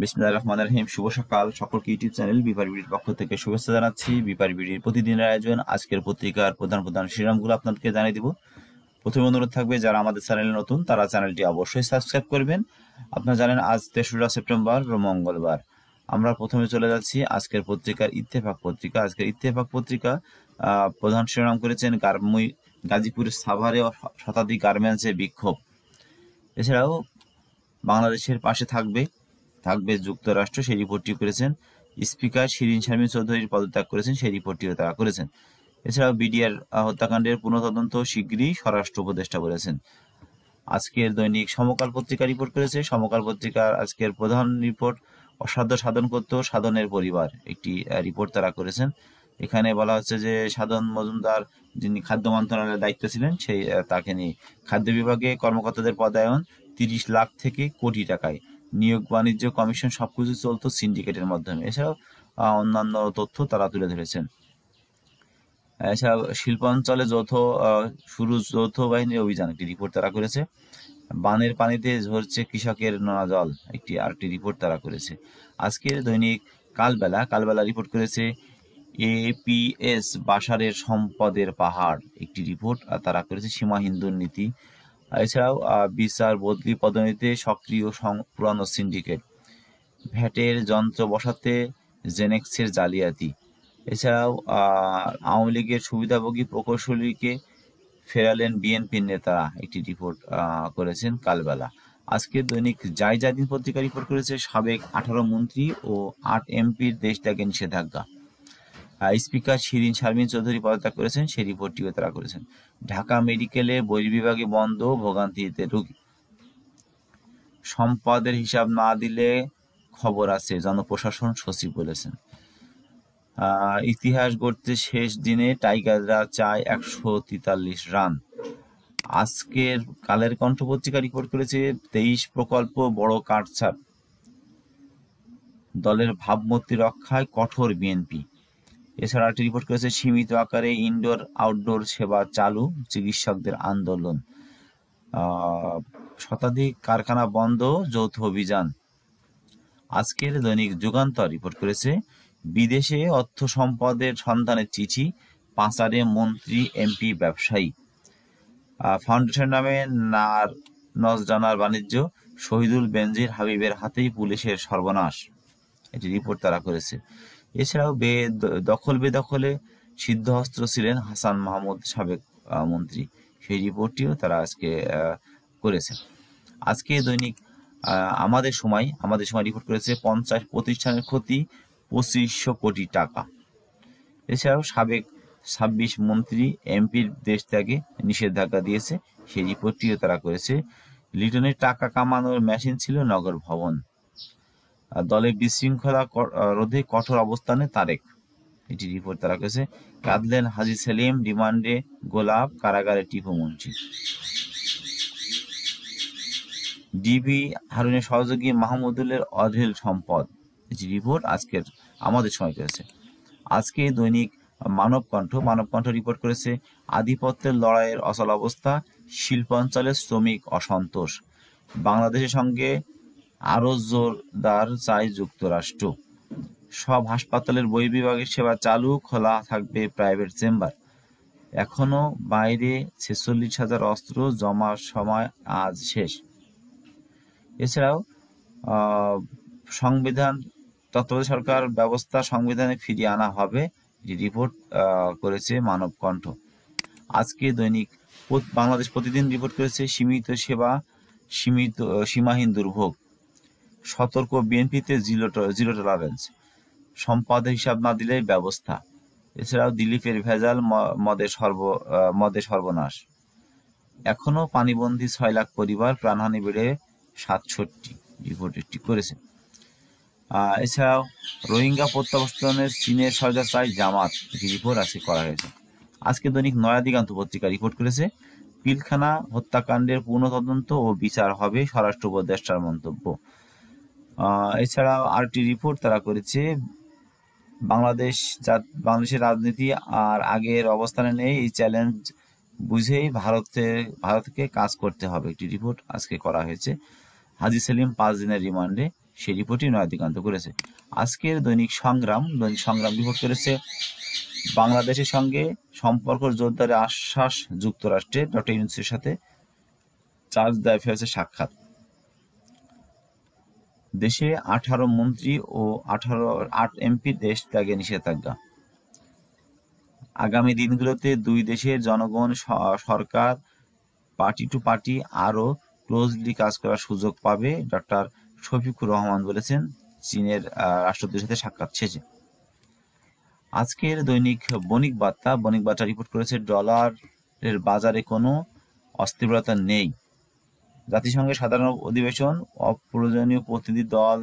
বিসমিল্লাহির রহমানির রহিম। শুভ সকাল সকলকে। ইউটিউব চ্যানেল বিপার বিডির পক্ষ থেকে শুভেচ্ছা জানাচ্ছি। বিপার বিডির প্রতিদিনের আয়োজন, আজকের পত্রিকার প্রধান প্রধান শিরোনামগুলো আপনাদেরকে জানিয়ে দিব। প্রথমে অনুরোধ থাকবে, যারা আমাদের চ্যানেলে নতুন তারা চ্যানেলটি অবশ্যই সাবস্ক্রাইব করবেন। আপনারা জানেন আজ 3রা সেপ্টেম্বর মঙ্গলবার। আমরা প্রথমে চলে যাচ্ছি আজকের পত্রিকার ইত্তেফাক পত্রিকা। আজকের ইত্তেফাক পত্রিকা প্রধান শিরোনাম করেছেন গাজীপুরের সাভারে শতাধিক গার্মেন্টসে বিক্ষোভ। এছাড়াও বাংলাদেশের পাশে থাকবে যুক্তরাষ্ট্র, সেই রিপোর্টটি করেছেন। স্পিকার শিরীন শারমিন চৌধুরী পদত্যাগ করেছেন, সেই রিপোর্টটিও তারা করেছেন। এছাড়াও বিডিআর হত্যাকাণ্ডের পুনঃতদন্ত শীঘ্রই স্বরাষ্ট্র উপদেষ্টা বলেছেন। আজকের দৈনিক সমকাল পত্রিকা রিপোর্ট করেছে। সমকাল পত্রিকার আজকের প্রধান রিপোর্ট, অসাধ্য সাধন করত সাধনের পরিবার, একটি রিপোর্ট তারা করেছেন। এখানে বলা হচ্ছে যে সাধন মজুমদার, যিনি খাদ্য মন্ত্রণালয়ের দায়িত্ব ছিলেন, সেই তাকে নিয়ে খাদ্য বিভাগে কর্মকর্তাদের পদায়ন 30 লাখ থেকে কোটি টাকায়, নিয়োগ বাণিজ্য কমিশন সবকিছু চলত সিন্ডিকেটের মাধ্যমে। এছাড়াও অন্যান্য তথ্য তারা তুলে ধরেছেন। এছাড়াও শিল্পাঞ্চলে যৌথ বাহিনীর অভিযান, একটি রিপোর্ট তারা করেছে। বানের পানিতে ঝরছে কৃষকের নোনা জল, আরেকটি রিপোর্ট তারা করেছে। আজকের দৈনিক কালবেলা রিপোর্ট করেছে এপিএস বাশারের সম্পদের পাহাড়, একটি রিপোর্ট তারা করেছে। সীমাহীন দুর্নীতি। এছাড়াও বিচার বদলি পদোন্নতিতে সক্রিয় পুরানো সিন্ডিকেট, ভ্যাটের যন্ত্র বসাতে জেনেক্সের জালিয়াতি। এছাড়াও আওয়ামী লীগের সুবিধাভোগী প্রকৌশলীকে ফেরালেন বিএনপির নেতারা, একটি রিপোর্ট করেছেন কালবেলা। আজকে দৈনিক জায়জাদিন পত্রিকা রিপোর্ট করেছে সাবেক 18 মন্ত্রী ও 8 এমপির দেশ ত্যাগে নিষেধাজ্ঞা। স্পিকার শিরীন শারমিন চৌধুরী পদত্যাগ করেছেন, সেই রিপোর্টটিও তারা করেছেন। ঢাকা মেডিকেলে বহির্বিভাগে বন্ধ, ভোগান্তিতে রোগী। সম্পদের হিসাব না দিলে খবর আছে, জনপ্রশাসন সচিব বলেছেন। ইতিহাস গড়তে শেষ দিনে টাইগাররা চায় 143 রান। আজকের কালের কণ্ঠ পত্রিকা রিপোর্ট করেছে 23 প্রকল্প বড় কাটছাট, দলের ভাবমূর্তি রক্ষায় কঠোর বিএনপি। এছাড়া একটি রিপোর্ট করেছে সীমিত আকারে ইনডোর আউটডোর সেবা চালু, চিকিৎসকদের আন্দোলন। শতাধিক কারখানা বন্ধ, যৌথ অভিযান। আজকের দৈনিক যুগান্তর রিপোর্ট করেছে বিদেশে অর্থ সম্পদের সন্ধানের চিঠি, পাচারে মন্ত্রী এমপি ব্যবসায়ী। ফাউন্ডেশন নামে নজরানার বাণিজ্য, শহীদুল বেনজির হাবিবের হাতেই পুলিশের সর্বনাশ, এটি রিপোর্ট তারা করেছে। এছাড়াও বেদখলে সিদ্ধহস্ত ছিলেন হাসান মাহমুদ, সাবেক মন্ত্রী, সেই রিপোর্টটিও তারা আজকে করেছে। আজকে দৈনিক আমাদের সময় রিপোর্ট করেছে 50 প্রতিষ্ঠানের ক্ষতি 2500 কোটি টাকা। এছাড়াও সাবেক 26 মন্ত্রী এমপির দেশ ত্যাগে নিষেধাজ্ঞা দিয়েছে, সেই রিপোর্টটিও তারা করেছে। লিটনের টাকা কামানোর মেশিন ছিল নগর ভবন। দলের বিশৃঙ্খলা রোধে কঠোর অবস্থানে তারেক, এটি রিপোর্ট তারা করেছে। কাঁদলেন হাজী সেলিম, রিমান্ডে গোলাপ, কারাগারে টিপু মুন্সি। ডিবি হারুনের সহযোগী মাহমুদুলের অঢেল সম্পদ, এটি রিপোর্ট আজকের আমাদের সময় করেছে। আজকে দৈনিক মানবকণ্ঠ রিপোর্ট করেছে আধিপত্যের লড়াইয়ের অচল অবস্থা, শিল্পাঞ্চলের শ্রমিক অসন্তোষ, বাংলাদেশের সঙ্গে আরও জোরদার চায় যুক্তরাষ্ট্র। সব হাসপাতালের বহির্বিভাগের সেবা চালু, খোলা থাকবে প্রাইভেট চেম্বার। এখনো বাইরে 46,000 অস্ত্র, জমা সময় আজ শেষ। এছাড়াও তত্ত্বাবধায়ক সরকার ব্যবস্থা সংবিধানে ফিরিয়ে আনা হবে, রিপোর্ট করেছে মানবকণ্ঠ। আজকে দৈনিক বাংলাদেশ প্রতিদিন রিপোর্ট করেছে সীমিত সেবা, সীমাহীন দুর্ভোগ, সতর্ক বিএনপিতে জিরো টলারেন্স, সম্পদের হিসাব না দিলে ব্যবস্থা। এছাড়াও দিলীপের ভেজাল, মদে সর্বনাশ। এখনো পানিবন্দী 6 লাখ পরিবার, প্রাণহানি বেড়ে 67, রিপোর্ট একটি করেছে। এছাড়াও রোহিঙ্গা প্রত্যাবর্তনের চীনের সহায়তা চায় জামাত, একটি রিপোর্ট আজকে করা হয়েছে। আজকে দৈনিক নয়া দিগন্ত পত্রিকা রিপোর্ট করেছে পিলখানা হত্যাকাণ্ডের পুনঃতদন্ত ও বিচার হবে, স্বরাষ্ট্র উপদেষ্টার মন্তব্য। এছাড়াও আরেকটি রিপোর্ট তারা করেছে বাংলাদেশের রাজনীতি আর আগের অবস্থানে নেই, এই চ্যালেঞ্জ বুঝেই ভারতকে কাজ করতে হবে, একটি রিপোর্ট আজকে করা হয়েছে। হাজী সেলিম 5 দিনের রিমান্ডে, সেই রিপোর্টই নয়া দিগন্ত করেছে। আজকের দৈনিক সংগ্রাম রিপোর্ট করেছে বাংলাদেশের সঙ্গে সম্পর্ক জোরদারের আশ্বাস যুক্তরাষ্ট্রের, ডক্টর ইউনূসের সাথে চার্জ দ্য অ্যাফেয়ার্সের সাক্ষাৎ। দেশে 18 মন্ত্রী ও 8 এমপির দেশ ত্যাগে নিষেধাজ্ঞা। আগামী দিনগুলোতে দুই দেশের জনগণ সরকার পার্টি টু পার্টি আরও ক্লোজলি কাজ করার সুযোগ পাবে, ডক্টর শফিকুর রহমান বলেছেন চীনের রাষ্ট্রদূতের সাথে সাক্ষাৎ শেষে। আজকের দৈনিক বণিক বার্তা রিপোর্ট করেছে ডলারের বাজারে কোনো অস্থিরতা নেই। জাতিসংঘের সাধারণ অধিবেশন, অপ্রয়োজনীয় প্রতিনিধি দল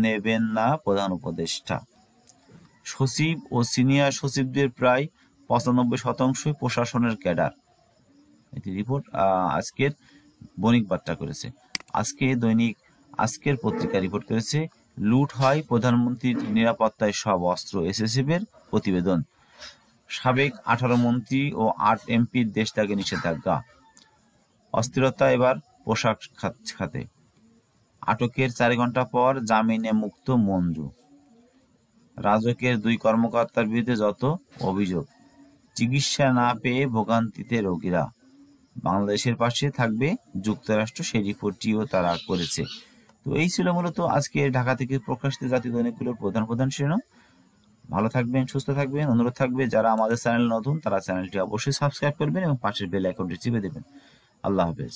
নেবেন না প্রধান উপদেষ্টা। সচিব ও সিনিয়র সচিবদের প্রায় 95% প্রশাসনের ক্যাডার। এটি রিপোর্ট আজকের বণিক বার্তা করেছে। আজকের পত্রিকা রিপোর্ট করেছে লুট হয় প্রধানমন্ত্রীর নিরাপত্তায় সব অস্ত্র, এসএসএফের প্রতিবেদন। সাবেক 18 মন্ত্রী ও 8 এমপির দেশ ত্যাগে নিষেধাজ্ঞা। অস্থিরতা এবার পোশাক খাতে। আটকের 4 ঘন্টা পর জামিনে মুক্ত মঞ্জু। রাজকের 2 কর্মকর্তার বিরুদ্ধে যত অভিযোগ। চিকিৎসা না পেয়ে ভোগান্তিতে রোগীরা। বাংলাদেশের পাশে থাকবে যুক্তরাষ্ট্র, সেই রিপোর্টটিও তারা করেছে। তো এই ছিল মূলত আজকে ঢাকা থেকে প্রকাশিত জাতীয় দৈনিকগুলোর প্রধান শিরোনাম। ভালো থাকবেন, সুস্থ থাকবেন। অনুরোধ থাকবে যারা আমাদের চ্যানেল নতুন তারা চ্যানেলটি অবশ্যই সাবস্ক্রাইব করবেন এবং পাশের বেল আইকনটি চিপে দেবেন। আল্লাহ হাফেজ।